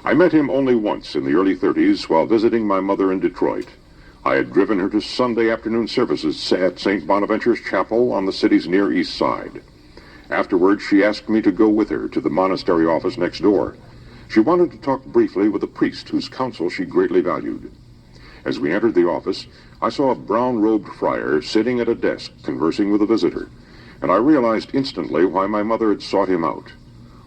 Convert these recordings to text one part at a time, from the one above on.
I met him only once in the early 30s while visiting my mother in Detroit. I had driven her to Sunday afternoon services at St. Bonaventure's Chapel on the city's Near East Side. Afterwards, she asked me to go with her to the monastery office next door. She wanted to talk briefly with a priest whose counsel she greatly valued. As we entered the office, I saw a brown-robed friar sitting at a desk conversing with a visitor, and I realized instantly why my mother had sought him out,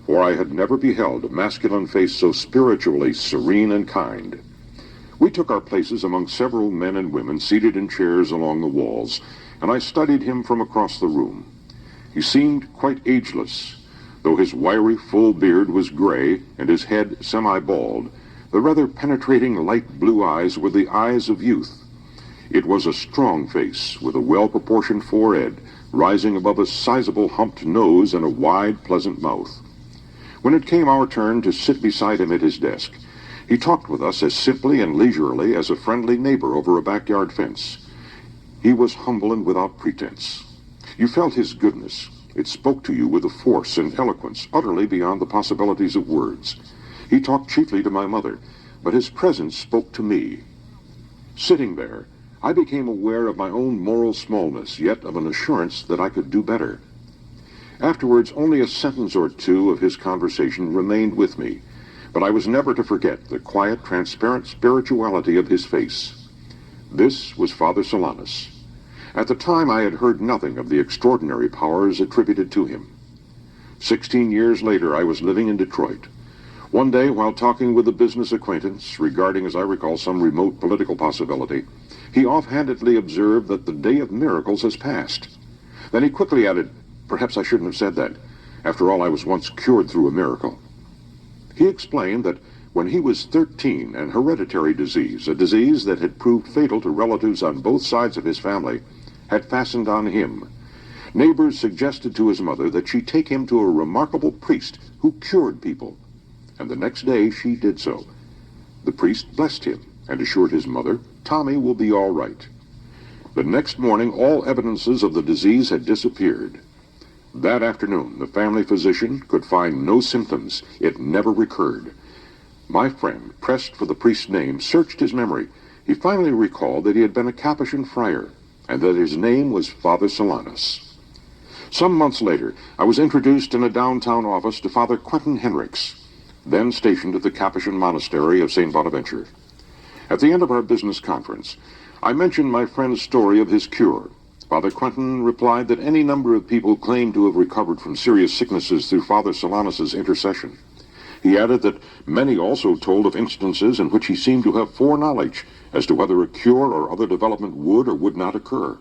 for I had never beheld a masculine face so spiritually serene and kind. We took our places among several men and women seated in chairs along the walls, and I studied him from across the room. He seemed quite ageless, though his wiry, full beard was gray and his head semi-bald. The rather penetrating light blue eyes were the eyes of youth. It was a strong face with a well-proportioned forehead rising above a sizable humped nose and a wide, pleasant mouth. When it came our turn to sit beside him at his desk, he talked with us as simply and leisurely as a friendly neighbor over a backyard fence. He was humble and without pretense. You felt his goodness. It spoke to you with a force and eloquence utterly beyond the possibilities of words. He talked chiefly to my mother, but his presence spoke to me. Sitting there, I became aware of my own moral smallness, yet of an assurance that I could do better. Afterwards, only a sentence or two of his conversation remained with me, but I was never to forget the quiet, transparent spirituality of his face. This was Father Solanus. At the time, I had heard nothing of the extraordinary powers attributed to him. 16 years later, I was living in Detroit. One day, while talking with a business acquaintance regarding, as I recall, some remote political possibility, he offhandedly observed that the day of miracles has passed. Then he quickly added, "Perhaps I shouldn't have said that. After all, I was once cured through a miracle." He explained that when he was 13, an hereditary disease, a disease that had proved fatal to relatives on both sides of his family, had fastened on him. Neighbors suggested to his mother that she take him to a remarkable priest who cured people, and the next day she did so. The priest blessed him and assured his mother, "Tommy will be all right." The next morning, all evidences of the disease had disappeared. That afternoon, the family physician could find no symptoms. It never recurred. My friend, pressed for the priest's name, searched his memory. He finally recalled that he had been a Capuchin friar, and that his name was Father Solanus. Some months later, I was introduced in a downtown office to Father Quentin Henriks, then stationed at the Capuchin monastery of St. Bonaventure. At the end of our business conference, I mentioned my friend's story of his cure. Father Quentin replied that any number of people claimed to have recovered from serious sicknesses through Father Solanus's intercession. He added that many also told of instances in which he seemed to have foreknowledge as to whether a cure or other development would or would not occur.